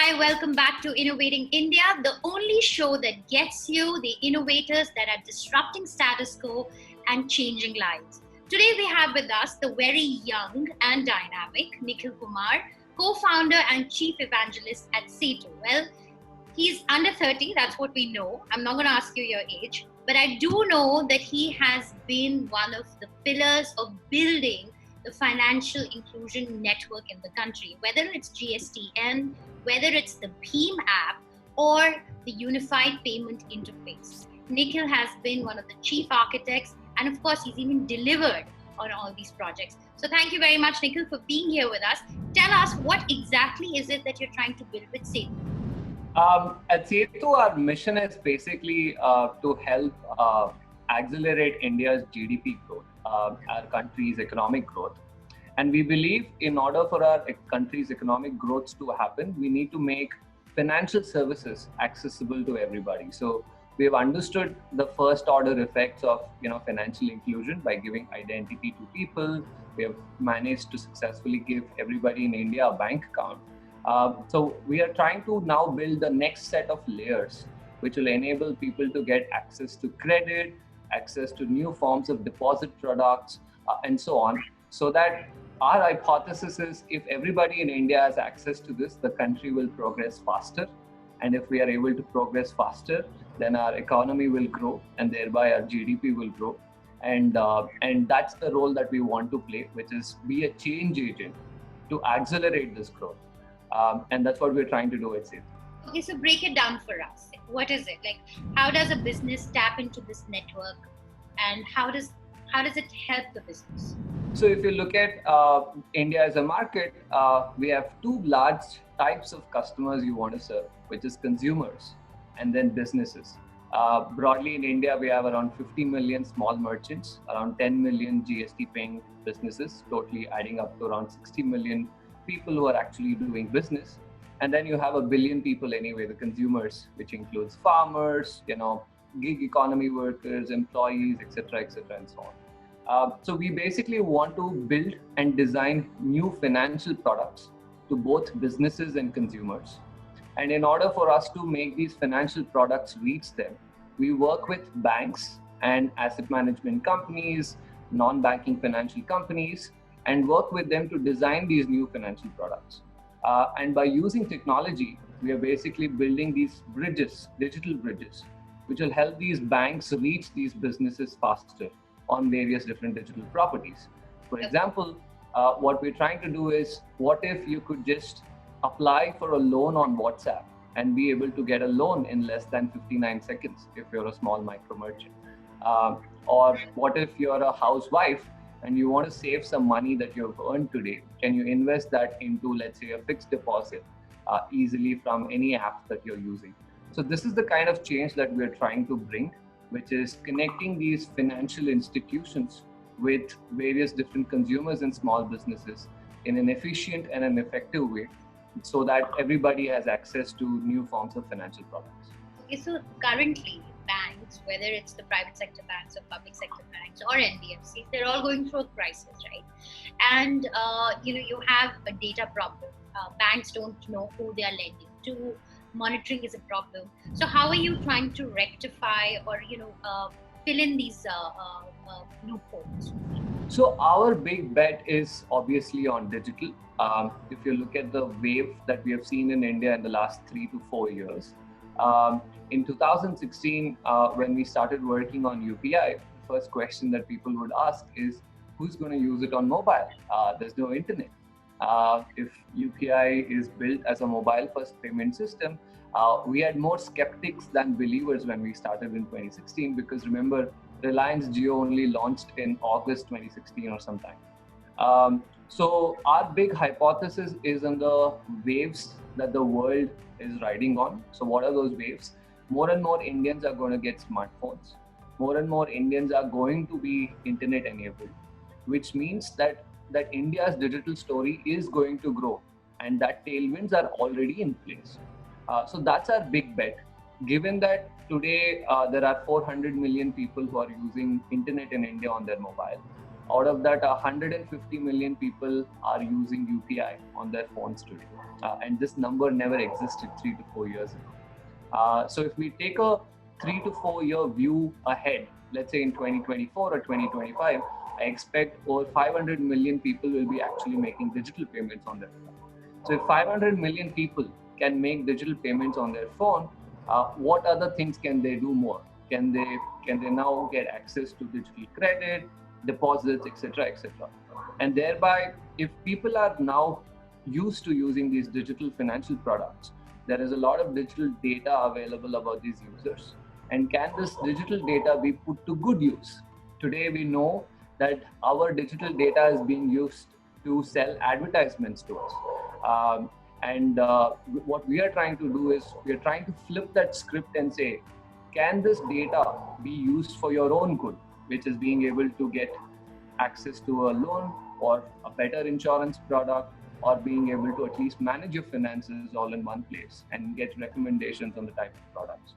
Hi, welcome back to Innovating India, the only show that gets you the innovators that are disrupting status quo and changing lives. Today we have with us the very young and dynamic Nikhil Kumar, co-founder and chief evangelist at SETU. Well, he's under 30, that's what we know. I'm not going to ask you your age, but I do know that he has been one of the pillars of building the financial inclusion network in the country, whether it's GSTN, whether it's the Bhim app or the unified payment interface. Nikhil has been one of the chief architects, and of course, he's even delivered on all these projects. So thank you very much, Nikhil, for being here with us. Tell us, what exactly is it that you're trying to build with SETU? At SETU, our mission is basically to help accelerate India's GDP growth, our country's economic growth. And we believe in order for our country's economic growth to happen, we need to make financial services accessible to everybody. So we have understood the first order effects of financial inclusion by giving identity to people. We have managed to successfully give everybody in India a bank account. So we are trying to now build the next set of layers, which will enable people to get access to credit, access to new forms of deposit products, and so on. So that our hypothesis is, if everybody in India has access to this, the country will progress faster. And if we are able to progress faster, then our economy will grow, and thereby our GDP will grow. And that's the role that we want to play, which is be a change agent to accelerate this growth. And that's what we're trying to do at SETU. Okay, so break it down for us. What is it? Like, how does a business tap into this network, and how does it help the business? So if you look at India as a market, we have two large types of customers you want to serve, which is consumers and then businesses. Broadly in India, we have around 50 million small merchants, around 10 million GST paying businesses, totally adding up to around 60 million people who are actually doing business. And then you have a billion people anyway, the consumers, which includes farmers, gig economy workers, employees, etc., and so on. So we basically want to build and design new financial products to both businesses and consumers. And in order for us to make these financial products reach them, we work with banks and asset management companies, non-banking financial companies, and work with them to design these new financial products. And by using technology, we are basically building these bridges, digital bridges, which will help these banks reach these businesses faster on various different digital properties. For example, what we're trying to do is, what if you could just apply for a loan on WhatsApp and be able to get a loan in less than 59 seconds if you're a small micro merchant? Or what if you're a housewife and you want to save some money that you've earned today? Can you invest that into, let's say, a fixed deposit easily from any app that you're using? So this is the kind of change that we're trying to bring, which is connecting these financial institutions with various different consumers and small businesses in an efficient and an effective way, so that everybody has access to new forms of financial products. Okay, so currently banks, whether it's the private sector banks or public sector banks or NBFCs, they're all going through a crisis, right? And you have a data problem. Banks don't know who they are lending to. Monitoring is a problem. So how are you trying to rectify or fill in these loopholes? So our big bet is obviously on digital. If you look at the wave that we have seen in India in the last 3 to 4 years, in 2016, when we started working on UPI, the first question that people would ask is, who's going to use it on mobile? There's no internet. If UPI is built as a mobile-first payment system, we had more skeptics than believers when we started in 2016, because remember, Reliance Jio only launched in August 2016 or sometime. So our big hypothesis is on the waves that the world is riding on. So what are those waves? More and more Indians are going to get smartphones. More and more Indians are going to be internet enabled, which means that India's digital story is going to grow, and that tailwinds are already in place. So that's our big bet. Given that today there are 400 million people who are using internet in India on their mobile, Out of that, 150 million people are using UPI on their phones today. And this number never existed 3 to 4 years ago. So if we take a 3 to 4 year view ahead, let's say in 2024 or 2025, I expect over 500 million people will be actually making digital payments on their phone. So if 500 million people can make digital payments on their phone, what other things can they do more? Can they now get access to digital credit, deposits, etc., etc.? And thereby, if people are now used to using these digital financial products, there is a lot of digital data available about these users. And can this digital data be put to good use? Today, we know that our digital data is being used to sell advertisements to us. What we are trying to do is we are trying to flip that script and say, can this data be used for your own good, which is being able to get access to a loan or a better insurance product, or being able to at least manage your finances all in one place and get recommendations on the type of products.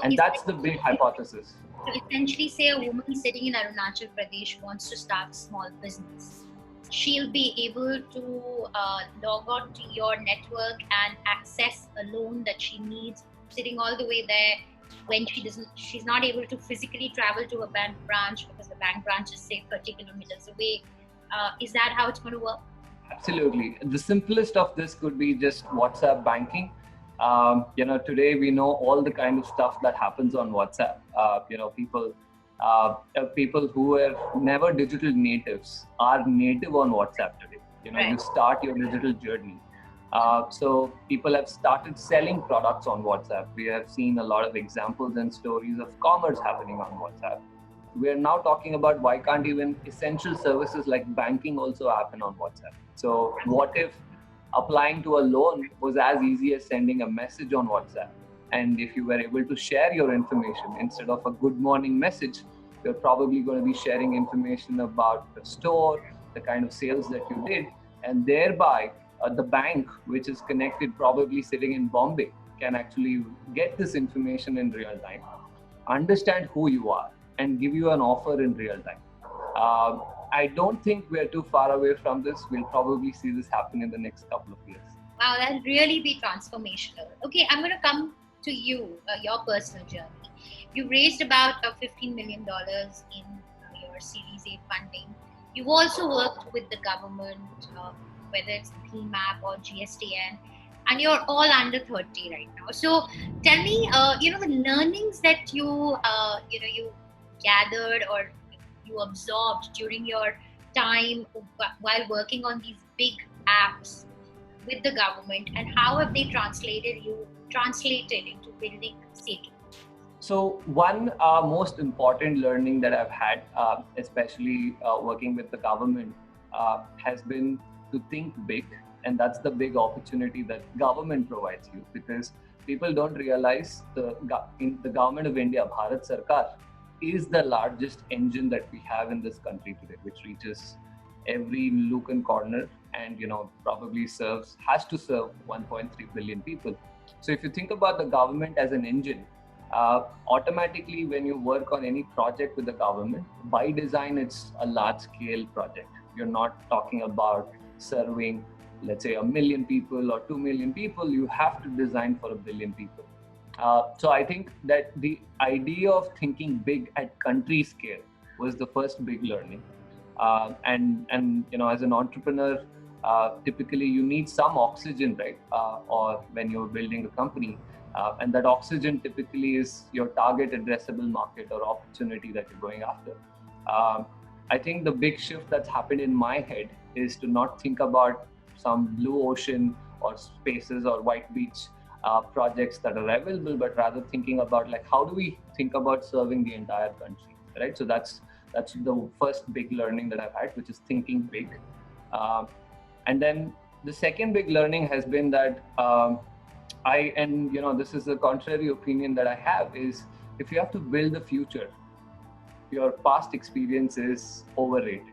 And that's the big hypothesis. So essentially, say a woman sitting in Arunachal Pradesh wants to start a small business. She'll be able to log on to your network and access a loan that she needs, sitting all the way there when she's not able to physically travel to a bank branch because the bank branch is, say, 30 kilometers away. Is that how it's going to work? Absolutely. The simplest of this could be just WhatsApp banking. Today we know all the kind of stuff that happens on WhatsApp. People who were never digital natives are native on WhatsApp today. Right. You start your digital journey. So people have started selling products on WhatsApp. We have seen a lot of examples and stories of commerce happening on WhatsApp. We are now talking about why can't even essential services like banking also happen on WhatsApp? So what if applying to a loan was as easy as sending a message on WhatsApp? And if you were able to share your information instead of a good morning message, you're probably going to be sharing information about the store, the kind of sales that you did, and thereby the bank, which is connected, probably sitting in Bombay, can actually get this information in real time, understand who you are, and give you an offer in real time. I don't think we're too far away from this. We'll probably see this happen in the next couple of years. Wow, that'll really be transformational. Okay, I'm going to come to you, your personal journey. You raised about $15 million in your Series A funding. You've also worked with the government, whether it's the Bhim app or GSTN, and you're all under 30 right now. So tell me, the learnings that you gathered or you absorbed during your time while working on these big apps with the government, and how have they translated into building SETU? So one most important learning that I've had, especially working with the government, has been to think big. And that's the big opportunity that government provides you, because people don't realize in the government of India, Bharat Sarkar, is the largest engine that we have in this country today, which reaches every nook and corner and probably has to serve 1.3 billion people. So if you think about the government as an engine, automatically when you work on any project with the government, by design it's a large scale project. You're not talking about serving, let's say, 1 million people or 2 million people. You have to design for 1 billion people. So I think that the idea of thinking big at country scale was the first big learning. And as an entrepreneur, typically you need some oxygen, right? Or when you're building a company, and that oxygen typically is your target addressable market or opportunity that you're going after. I think the big shift that's happened in my head is to not think about some blue ocean or spaces or white beach projects that are available, but rather thinking about how do we think about serving the entire country, right? So that's the first big learning that I've had, which is thinking big. And then the second big learning has been that this is the contrary opinion that I have, is if you have to build the future, your past experience is overrated.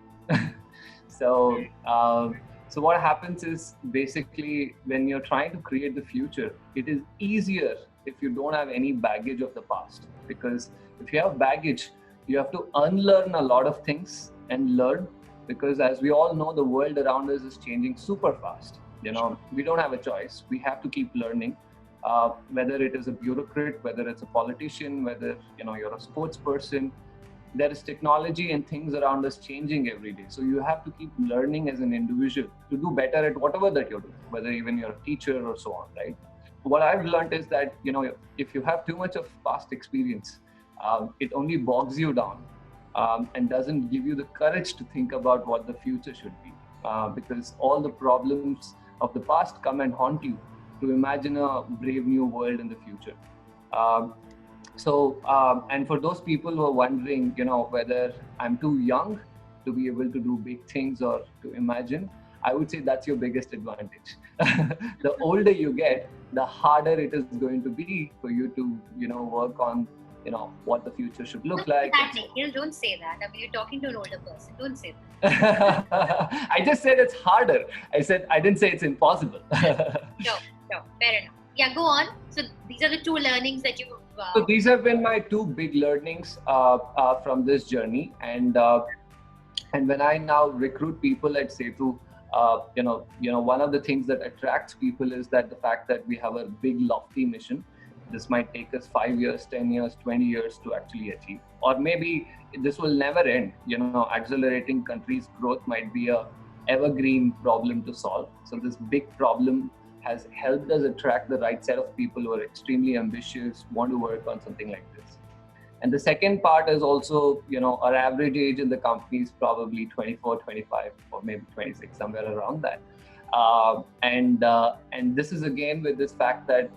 So what happens is, basically, when you're trying to create the future, it is easier if you don't have any baggage of the past. Because if you have baggage, you have to unlearn a lot of things and learn because as we all know, the world around us is changing super fast. We don't have a choice. We have to keep learning. Whether it is a bureaucrat, whether it's a politician, whether you're a sports person, there is technology and things around us changing every day. So you have to keep learning as an individual to do better at whatever that you're doing, whether even you're a teacher or so on, right? What I've learned is that, if you have too much of past experience, it only bogs you down, and doesn't give you the courage to think about what the future should be. Because all the problems of the past come and haunt you to imagine a brave new world in the future. And for those people who are wondering, whether I'm too young to be able to do big things or to imagine, I would say that's your biggest advantage. The older you get, the harder it is going to be for you to, work on, what the future should look like. Nikhil, don't say that. I mean, you're talking to an older person. Don't say that. I just said it's harder. I didn't say it's impossible. No, fair enough. Yeah, go on. So these are the two learnings that you've... So these have been my two big learnings from this journey. And when I now recruit people at SETU, one of the things that attracts people is that the fact that we have a big lofty mission. This might take us 5 years, 10 years, 20 years to actually achieve, or maybe this will never end. Accelerating countries' growth might be a evergreen problem to solve. So this big problem has helped us attract the right set of people who are extremely ambitious, want to work on something like this. And the second part is also, our average age in the company is probably 24, 25, or maybe 26, somewhere around that. And this is again with this fact that,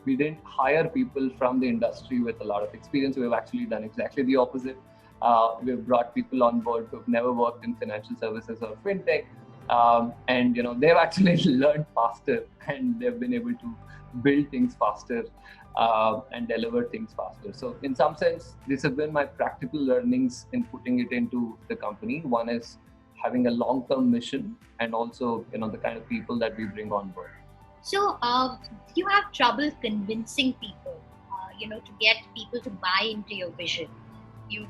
we didn't hire people from the industry with a lot of experience. We've actually done exactly the opposite. We've brought people on board who've never worked in financial services or fintech. And they've actually learned faster, and they've been able to build things faster and deliver things faster. So in some sense, these have been my practical learnings in putting it into the company. One is having a long-term mission, and also the kind of people that we bring on board. So you have trouble convincing people, to get people to buy into your vision. You've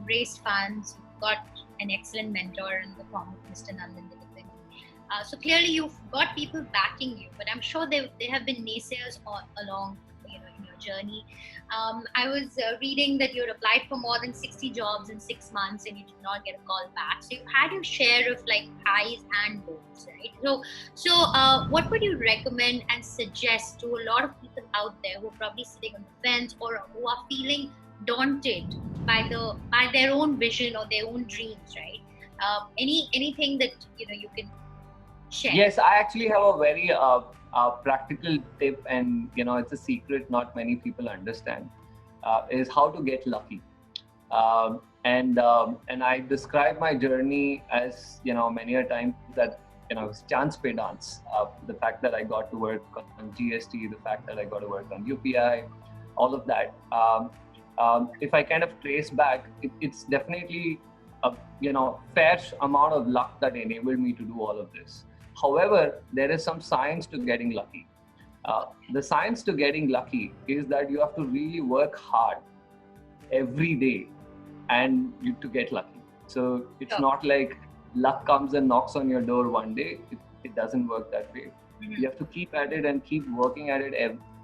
raised funds, you've got an excellent mentor in the form of Mr. Nandan. So clearly you've got people backing you, but I'm sure there have been naysayers along in your journey. I was reading that you had applied for more than 60 jobs in 6 months and you did not get a call back. So you've had your share of like highs and lows, right? So what would you recommend and suggest to a lot of people out there who are probably sitting on the fence or who are feeling daunted by their own vision or their own dreams, right? Anything that you can share? Yes, I actually have a very practical tip, and it's a secret not many people understand, is how to get lucky. And I describe my journey as many a time that it's chance pe dance. The fact that I got to work on GST, the fact that I got to work on UPI, all of that. If I kind of trace back, it's definitely a fair amount of luck that enabled me to do all of this. However, there is some science to getting lucky. The science to getting lucky is that you have to really work hard every day and to get lucky. So it's not like luck comes and knocks on your door one day. It doesn't work that way. Mm-hmm. You have to keep at it and keep working at it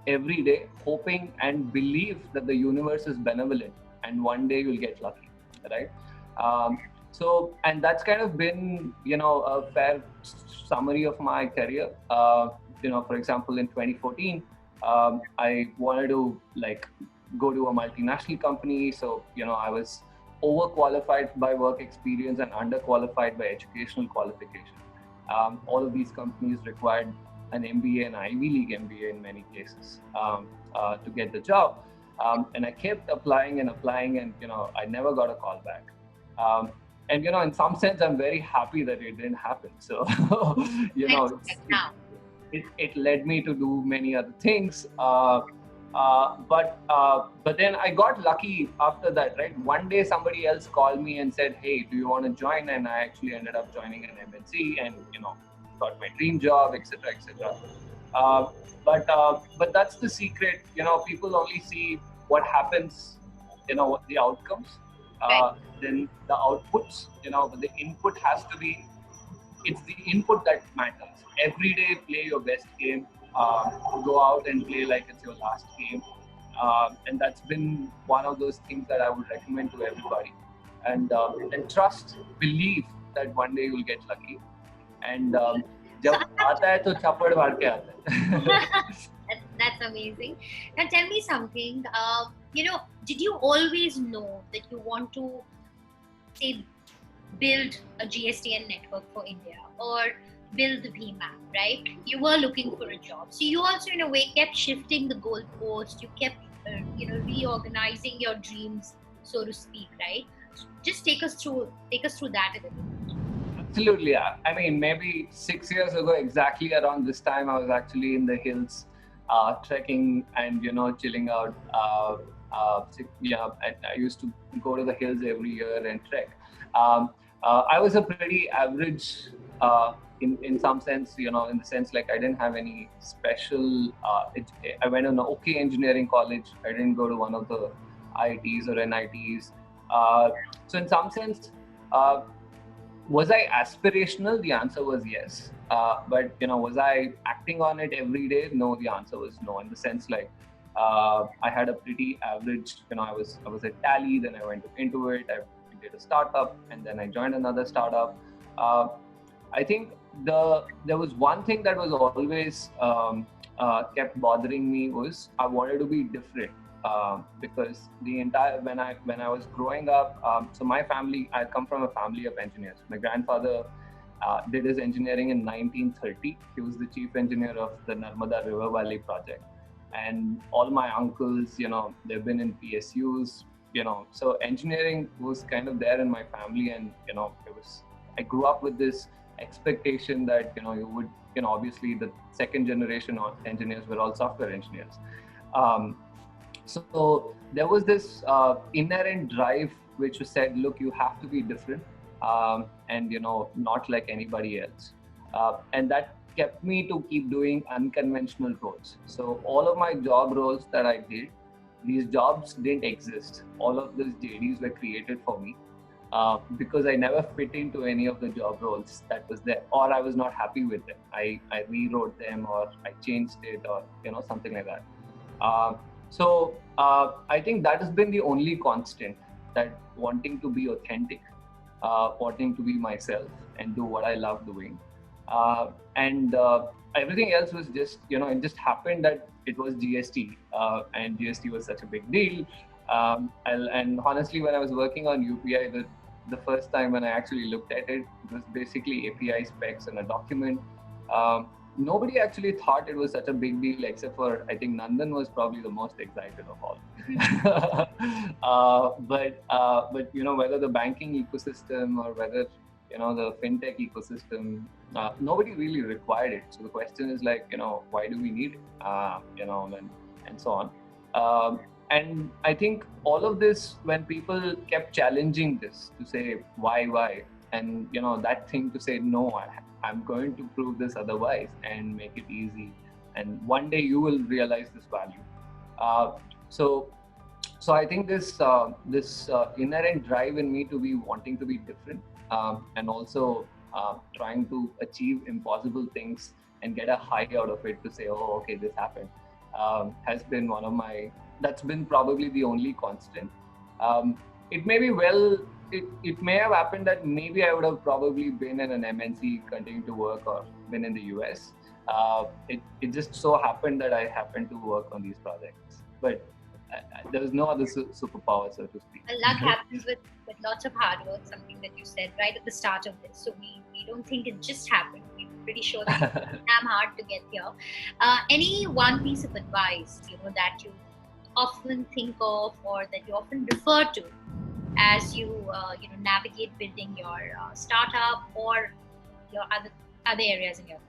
every day, hoping and believe that the universe is benevolent and one day you'll get lucky, right? And that's kind of been, a fair summary of my career. For example, in 2014, I wanted to go to a multinational company. So, I was overqualified by work experience and underqualified by educational qualification. All of these companies required an MBA, an Ivy League MBA in many cases to get the job. And I kept applying and I never got a call back. And in some sense, I'm very happy that it didn't happen. So, it led me to do many other things. But then I got lucky after that, right? One day somebody else called me and said, "Hey, do you want to join?" And I actually ended up joining an MNC and got my dream job, etc., etc. But that's the secret. People only see what happens, what the outcomes. Right. then the outputs, but the input has to be, it's the input that matters. Every day, play your best game. Go out and play like it's your last game. And that's been one of those things that I would recommend to everybody. And trust, believe that one day you'll get lucky. And So जब आता है तो छप्पड़ मार के आता है. that's amazing. Now tell me something. Did you always know that you want to say build a GSTN network for India or build the Bhim app, right? You were looking for a job, so you also in a way kept shifting the goalpost. You kept reorganizing your dreams, so to speak, right? Just take us through that a little bit. Absolutely. Yeah. I mean, maybe 6 years ago, exactly around this time, I was actually in the hills, trekking and chilling out. I used to go to the hills every year and trek. I was a pretty average, in some sense, in the sense like I didn't have any special. I went to an okay engineering college. I didn't go to one of the IITs or NITs. So in some sense. Was I aspirational? The answer was yes. But was I acting on it every day? No, the answer was no. In the sense like I had a pretty average. I was at Tally, then I went to Intuit. I did a startup, and then I joined another startup. I think there was one thing that was always kept bothering me was I wanted to be different. Because the entire when I was growing up, so my family, I come from a family of engineers. My grandfather did his engineering in 1930. He was the chief engineer of the Narmada River Valley project, and all my uncles, they've been in PSUs. So engineering was kind of there in my family, and I grew up with this expectation that you would, obviously the second generation of engineers were all software engineers. So there was this inherent drive which said, look, you have to be different, and not like anybody else. And that kept me to keep doing unconventional roles. So all of my job roles that I did, these jobs didn't exist. All of these JDs were created for me because I never fit into any of the job roles that was there, or I was not happy with them. I rewrote them, or I changed it, or something like that. So I think that has been the only constant, that wanting to be authentic, wanting to be myself and do what I love doing. And everything else was just, it just happened that it was GST, and GST was such a big deal. And honestly, when I was working on UPI, the first time when I actually looked at it, it was basically API specs and a document. Nobody actually thought it was such a big deal, except for, I think Nandan was probably the most excited of all. But whether the banking ecosystem or whether the fintech ecosystem, nobody really required it. So the question is like, why do we need it? And so on. And I think all of this, when people kept challenging this to say why, and that thing to say no, I'm going to prove this otherwise and make it easy, and one day you will realize this value. So I think this inherent drive in me to be wanting to be different, and also trying to achieve impossible things and get a high out of it to say, oh, okay, this happened, has been that's been probably the only constant. It may be it may have happened that maybe I would have probably been in an MNC, continuing to work, or been in the US. It just so happened that I happened to work on these projects, but there was no other superpower, so to speak. Luck happens with lots of hard work, something that you said right at the start of this. So we don't think it just happened. We're pretty sure that it's damn hard to get here. Any one piece of advice, that you often think of, or that you often refer to as you navigate building your startup or your other areas in your life?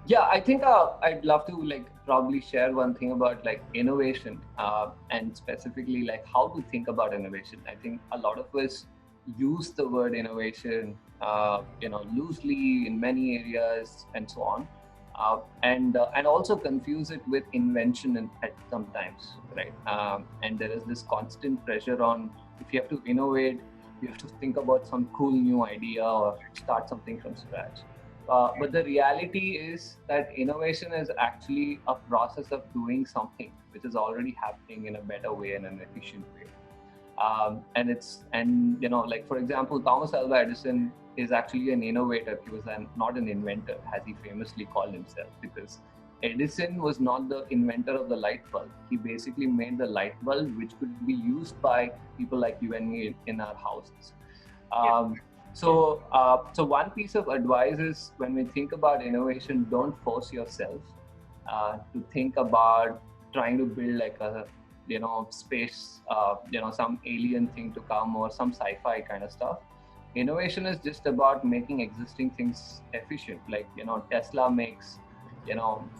Yeah, I think I'd love to probably share one thing about innovation, and specifically how to think about innovation. I think a lot of us use the word innovation loosely in many areas and so on, and also confuse it with invention at sometimes, right? And there is this constant pressure on if you have to innovate, you have to think about some cool new idea or start something from scratch. But the reality is that innovation is actually a process of doing something which is already happening in a better way and an efficient way. Like for example, Thomas Alva Edison is actually an innovator. He was not an inventor, as he famously called himself, because Edison was not the inventor of the light bulb. He basically made the light bulb which could be used by people like you and me in our houses. So one piece of advice is, when we think about innovation, don't force yourself to think about trying to build like a space, some alien thing to come or some sci-fi kind of stuff. Innovation is just about making existing things efficient. Like, Tesla makes,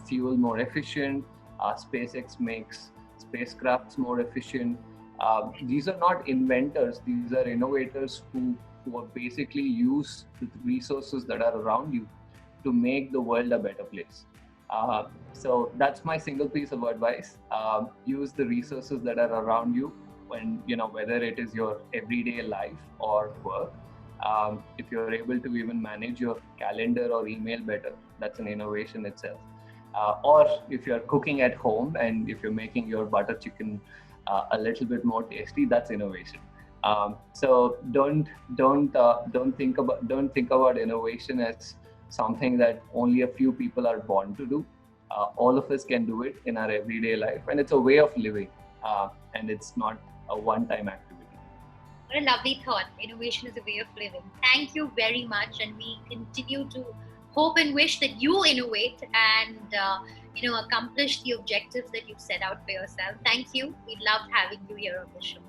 fuel more efficient. SpaceX makes spacecrafts more efficient. These are not inventors. These are innovators who are basically use the resources that are around you to make the world a better place. So that's my single piece of advice. Use the resources that are around you when, whether it is your everyday life or work. If you're able to even manage your calendar or email better, that's an innovation itself. Or if you're cooking at home and if you're making your butter chicken a little bit more tasty, that's innovation. So don't think about innovation as something that only a few people are born to do. All of us can do it in our everyday life, and it's a way of living, and it's not a one-time activity. What a lovely thought. Innovation is a way of living. Thank you very much, and we continue to hope and wish that you innovate and accomplish the objectives that you've set out for yourself. Thank you. We loved having you here on the show.